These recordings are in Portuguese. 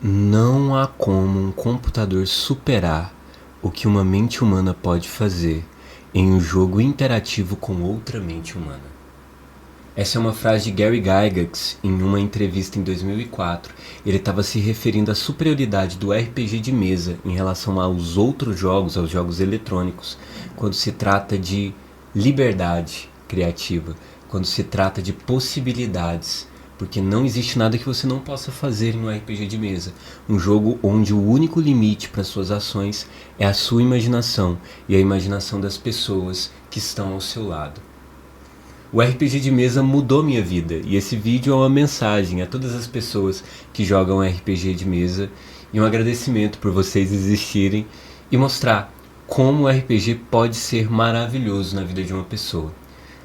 Não há como um computador superar o que uma mente humana pode fazer em um jogo interativo com outra mente humana. Essa é uma frase de Gary Gygax em uma entrevista em 2004. Ele estava se referindo à superioridade do RPG de mesa em relação aos outros jogos, aos jogos eletrônicos, quando se trata de liberdade criativa, quando se trata de possibilidades, porque não existe nada que você não possa fazer em um RPG de mesa. Um jogo onde o único limite para suas ações é a sua imaginação e a imaginação das pessoas que estão ao seu lado. O RPG de mesa mudou minha vida e esse vídeo é uma mensagem a todas as pessoas que jogam RPG de mesa e um agradecimento por vocês existirem e mostrar como o RPG pode ser maravilhoso na vida de uma pessoa.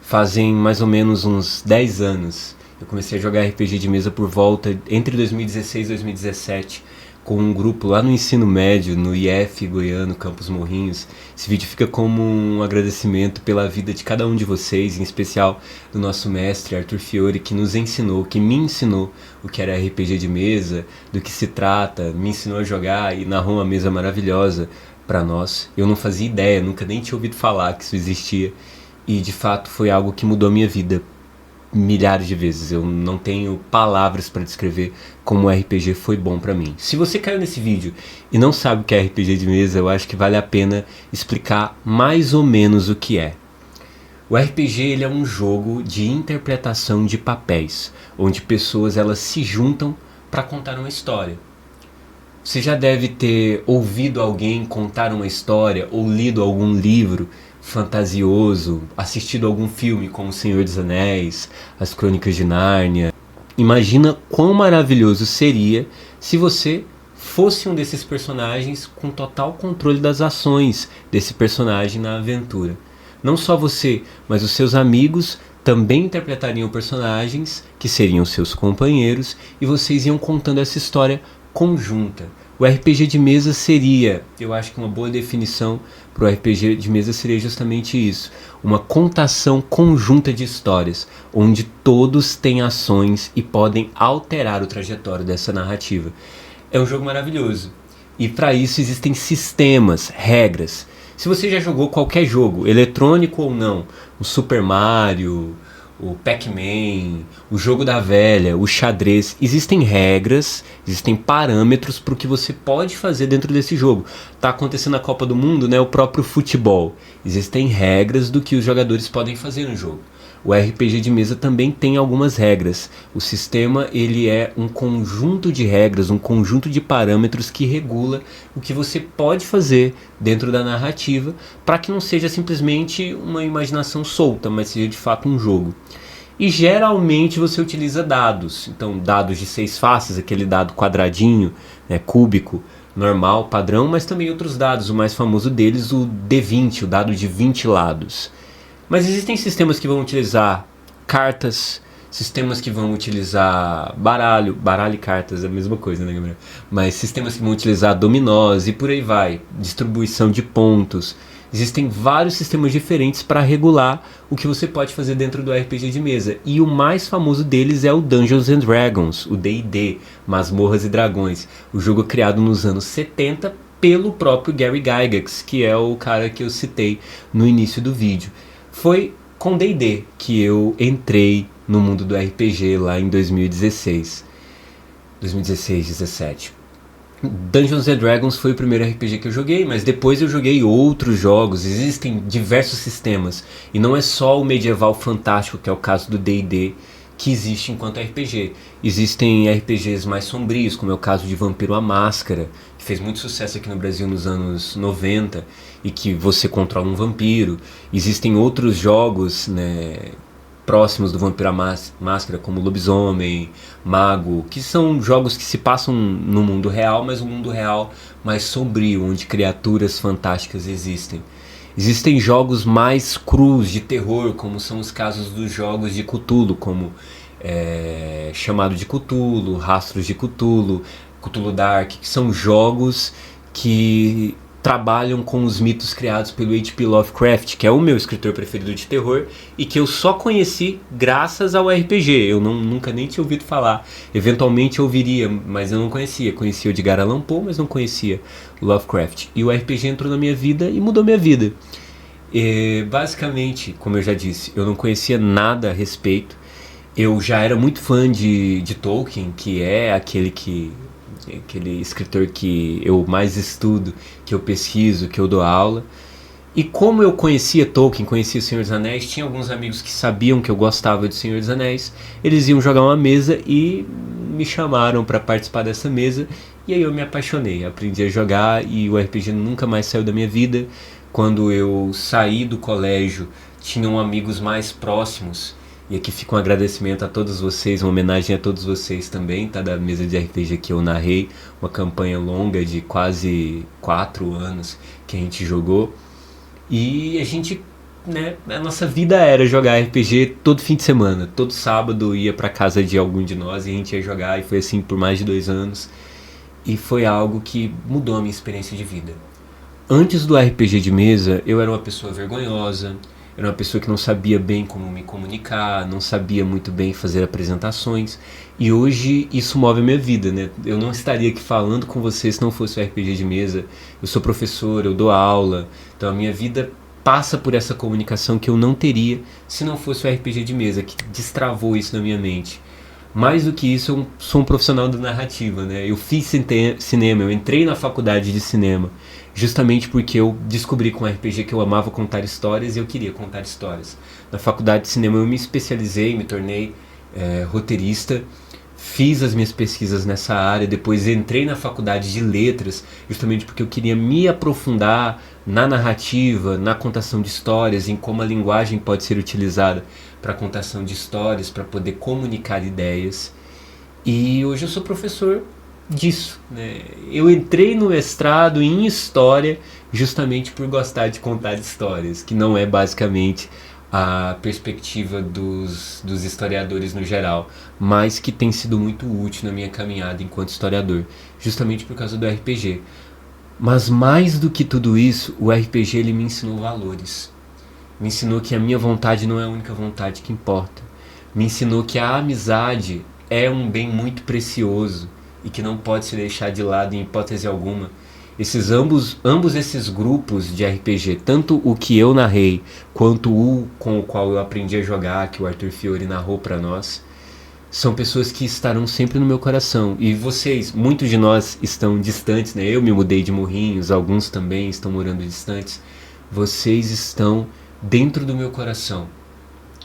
Fazem mais ou menos uns 10 anos eu comecei a jogar RPG de mesa por volta entre 2016 e 2017 com um grupo lá no ensino médio, no IF Goiano, Campos Morrinhos. Esse vídeo fica como um agradecimento pela vida de cada um de vocês, em especial do nosso mestre Arthur Fiore, que nos ensinou, que me ensinou o que era RPG de mesa, do que se trata, me ensinou a jogar e narrou uma mesa maravilhosa para nós. Eu não fazia ideia, nunca nem tinha ouvido falar que isso existia e de fato foi algo que mudou a minha vida milhares de vezes. Eu não tenho palavras para descrever como o RPG foi bom para mim. Se você caiu nesse vídeo e não sabe o que é RPG de mesa, eu acho que vale a pena explicar mais ou menos o que é. O RPG ele é um jogo de interpretação de papéis, onde pessoas elas se juntam para contar uma história. Você já deve ter ouvido alguém contar uma história ou lido algum livro fantasioso, assistido algum filme como O Senhor dos Anéis, As Crônicas de Nárnia. Imagina quão maravilhoso seria se você fosse um desses personagens com total controle das ações desse personagem na aventura. Não só você, mas os seus amigos também interpretariam personagens que seriam seus companheiros e vocês iam contando essa história conjunta. O RPG de mesa seria, eu acho que uma boa definição para o RPG de mesa seria justamente isso, uma contação conjunta de histórias, onde todos têm ações e podem alterar o trajetório dessa narrativa. É um jogo maravilhoso e para isso existem sistemas, regras. Se você já jogou qualquer jogo, eletrônico ou não, o Super Mario, o Pac-Man, o jogo da velha, o xadrez, existem regras, existem parâmetros para o que você pode fazer dentro desse jogo. Está acontecendo a Copa do Mundo, né, o próprio futebol. Existem regras do que os jogadores podem fazer no jogo. O RPG de mesa também tem algumas regras. O sistema ele é um conjunto de regras, um conjunto de parâmetros que regula o que você pode fazer dentro da narrativa para que não seja simplesmente uma imaginação solta, mas seja de fato um jogo. E geralmente você utiliza dados. Então dados de 6 faces, aquele dado quadradinho, né, cúbico, normal, padrão, mas também outros dados. O mais famoso deles, o D20, o dado de 20 lados. Mas existem sistemas que vão utilizar cartas, sistemas que vão utilizar baralho e cartas é a mesma coisa, né, Gabriel? Mas sistemas que vão utilizar dominós e por aí vai, distribuição de pontos. Existem vários sistemas diferentes para regular o que você pode fazer dentro do RPG de mesa. E o mais famoso deles é o Dungeons and Dragons, o D&D, Masmorras e Dragões. O jogo criado nos anos 70 pelo próprio Gary Gygax, que é o cara que eu citei no início do vídeo. Foi com D&D que eu entrei no mundo do RPG lá em 2016, 17. Dungeons and Dragons foi o primeiro RPG que eu joguei, mas depois eu joguei outros jogos. Existem diversos sistemas e não é só o medieval fantástico, que é o caso do D&D, que existe enquanto RPG. Existem RPGs mais sombrios, como é o caso de Vampiro à Máscara, que fez muito sucesso aqui no Brasil nos anos 90 e que você controla um vampiro. Existem outros jogos, né, próximos do Vampiro à Máscara, como Lobisomem, Mago, que são jogos que se passam no mundo real, mas um mundo real mais sombrio, onde criaturas fantásticas existem. Existem jogos mais crus de terror, como são os casos dos jogos de Cthulhu, como Chamado de Cthulhu, Rastros de Cthulhu, Cthulhu Dark, que são jogos que trabalham com os mitos criados pelo H.P. Lovecraft, que é o meu escritor preferido de terror e que eu só conheci graças ao RPG. Eu nunca nem tinha ouvido falar. Eventualmente eu ouviria, mas eu não conhecia. Conhecia o Edgar Allan Poe, mas não conhecia o Lovecraft. E o RPG entrou na minha vida e mudou minha vida. Basicamente, como eu já disse, eu não conhecia nada a respeito. Eu já era muito fã de Tolkien, que é aquele escritor que eu mais estudo, que eu pesquiso, que eu dou aula. E como eu conhecia Tolkien, conhecia o Senhor dos Anéis, tinha alguns amigos que sabiam que eu gostava de Senhor dos Anéis, eles iam jogar uma mesa e me chamaram para participar dessa mesa, e aí eu me apaixonei, aprendi a jogar e o RPG nunca mais saiu da minha vida. Quando eu saí do colégio, tinham amigos mais próximos. E aqui fica um agradecimento a todos vocês, uma homenagem a todos vocês também, tá? Da mesa de RPG que eu narrei, uma campanha longa de quase 4 anos que a gente jogou. E a gente, né, a nossa vida era jogar RPG todo fim de semana. Todo sábado ia pra casa de algum de nós e a gente ia jogar, e foi assim por mais de 2 anos. E foi algo que mudou a minha experiência de vida. Antes do RPG de mesa, eu era uma pessoa vergonhosa, era uma pessoa que não sabia bem como me comunicar, não sabia muito bem fazer apresentações. E hoje isso move a minha vida, né? Eu não estaria aqui falando com vocês se não fosse o RPG de mesa. Eu sou professor, eu dou aula. Então a minha vida passa por essa comunicação que eu não teria se não fosse o RPG de mesa, que destravou isso na minha mente. Mais do que isso, eu sou um profissional da narrativa, né? Eu fiz cinema, eu entrei na faculdade de cinema justamente porque eu descobri com o RPG que eu amava contar histórias e eu queria contar histórias. Na faculdade de cinema eu me especializei, me tornei roteirista, fiz as minhas pesquisas nessa área, depois entrei na faculdade de letras, justamente porque eu queria me aprofundar na narrativa, na contação de histórias, em como a linguagem pode ser utilizada para a contação de histórias, para poder comunicar ideias. E hoje eu sou professor disso, né? Eu entrei no mestrado em História justamente por gostar de contar histórias, que não é basicamente a perspectiva dos historiadores no geral, mas que tem sido muito útil na minha caminhada enquanto historiador, justamente por causa do RPG. Mas mais do que tudo isso, o RPG ele me ensinou valores. Me ensinou que a minha vontade não é a única vontade que importa. Me ensinou que a amizade é um bem muito precioso e que não pode se deixar de lado em hipótese alguma. Ambos esses grupos de RPG, tanto o que eu narrei quanto o com o qual eu aprendi a jogar, que o Arthur Fiore narrou para nós, são pessoas que estarão sempre no meu coração. E vocês, muitos de nós estão distantes, né? Eu me mudei de Morrinhos, alguns também estão morando distantes. Vocês estão dentro do meu coração.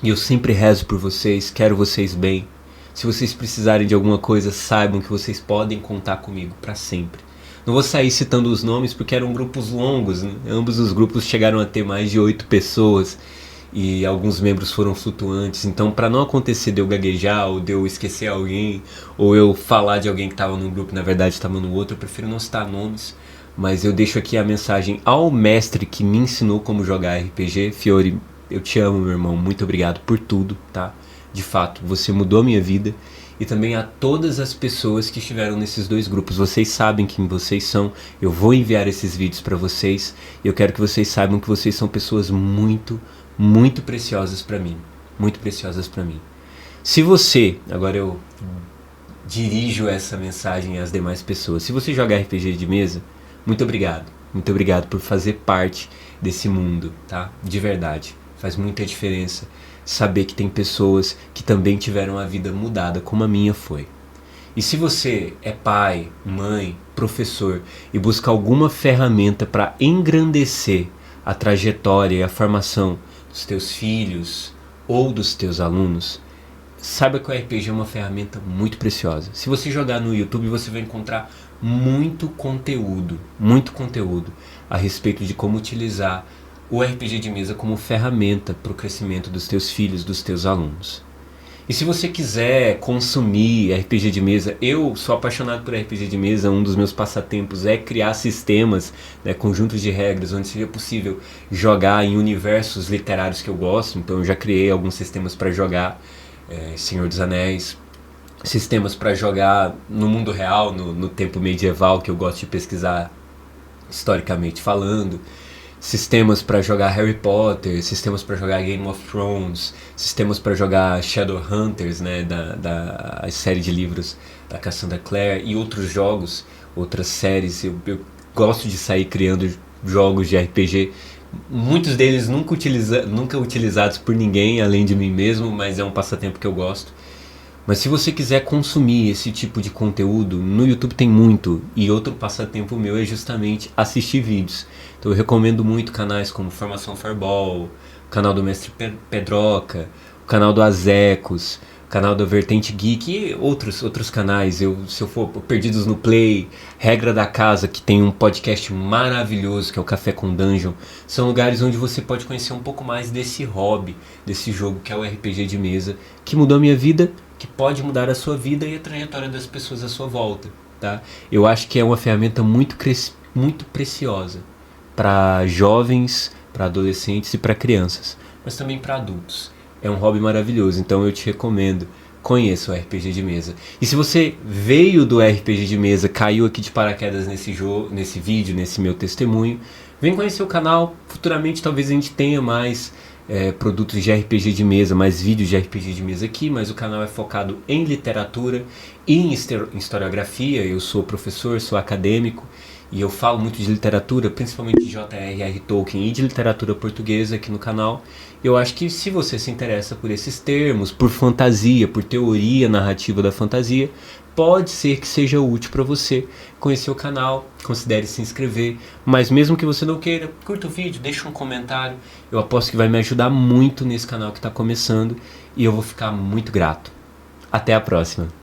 E eu sempre rezo por vocês, quero vocês bem. Se vocês precisarem de alguma coisa, saibam que vocês podem contar comigo para sempre. Não vou sair citando os nomes porque eram grupos longos, né? Ambos os grupos chegaram a ter mais de 8 pessoas e alguns membros foram flutuantes. Então, para não acontecer de eu gaguejar ou de eu esquecer alguém, ou eu falar de alguém que estava num grupo e na verdade estava no outro, eu prefiro não citar nomes. Mas eu deixo aqui a mensagem ao mestre que me ensinou como jogar RPG. Fiore, eu te amo, meu irmão. Muito obrigado por tudo, tá? De fato, você mudou a minha vida. E também a todas as pessoas que estiveram nesses 2 grupos. Vocês sabem quem vocês são. Eu vou enviar esses vídeos para vocês. E eu quero que vocês saibam que vocês são pessoas muito, muito preciosas para mim. Muito preciosas para mim. Se você, agora eu dirijo essa mensagem às demais pessoas. Se você joga RPG de mesa, muito obrigado. Muito obrigado por fazer parte desse mundo, tá? De verdade. Faz muita diferença saber que tem pessoas que também tiveram a vida mudada como a minha foi. E se você é pai, mãe, professor e busca alguma ferramenta para engrandecer a trajetória e a formação dos teus filhos ou dos teus alunos, saiba que o RPG é uma ferramenta muito preciosa. Se você jogar no YouTube, você vai encontrar muito conteúdo a respeito de como utilizar o RPG de mesa como ferramenta para o crescimento dos teus filhos, dos teus alunos. E se você quiser consumir RPG de mesa, eu sou apaixonado por RPG de mesa, um dos meus passatempos é criar sistemas, né, conjuntos de regras, onde seja possível jogar em universos literários que eu gosto. Então eu já criei alguns sistemas para jogar Senhor dos Anéis, sistemas para jogar no mundo real, no tempo medieval, que eu gosto de pesquisar historicamente falando, sistemas para jogar Harry Potter, sistemas para jogar Game of Thrones, sistemas para jogar Shadowhunters, né, da série de livros da Cassandra Clare, e outros jogos, outras séries. Eu gosto de sair criando jogos de RPG, muitos deles nunca utilizados por ninguém além de mim mesmo, mas é um passatempo que eu gosto. Mas se você quiser consumir esse tipo de conteúdo, no YouTube tem muito. E outro passatempo meu é justamente assistir vídeos. Então eu recomendo muito canais como Formação Fireball, o canal do Mestre Pedroca, o canal do Azecos, o canal da Vertente Geek e outros canais. Se eu for Perdidos no Play, Regra da Casa, que tem um podcast maravilhoso que é o Café com Dungeon. São lugares onde você pode conhecer um pouco mais desse hobby, desse jogo que é o RPG de mesa, que mudou a minha vida, que pode mudar a sua vida e a trajetória das pessoas à sua volta, tá? Eu acho que é uma ferramenta muito preciosa para jovens, para adolescentes e para crianças, mas também para adultos. É um hobby maravilhoso, então eu te recomendo, conheça o RPG de mesa. E se você veio do RPG de mesa, caiu aqui de paraquedas nesse vídeo, nesse meu testemunho, vem conhecer o canal. Futuramente talvez a gente tenha mais produtos de RPG de mesa, mais vídeos de RPG de mesa aqui, mas o canal é focado em literatura e em historiografia. Eu sou professor, sou acadêmico e eu falo muito de literatura, principalmente de J.R.R. Tolkien e de literatura portuguesa aqui no canal. Eu acho que se você se interessa por esses termos, por fantasia, por teoria narrativa da fantasia, pode ser que seja útil para você conhecer o canal, considere se inscrever, mas mesmo que você não queira, curta o vídeo, deixa um comentário, eu aposto que vai me ajudar muito nesse canal que está começando e eu vou ficar muito grato. Até a próxima!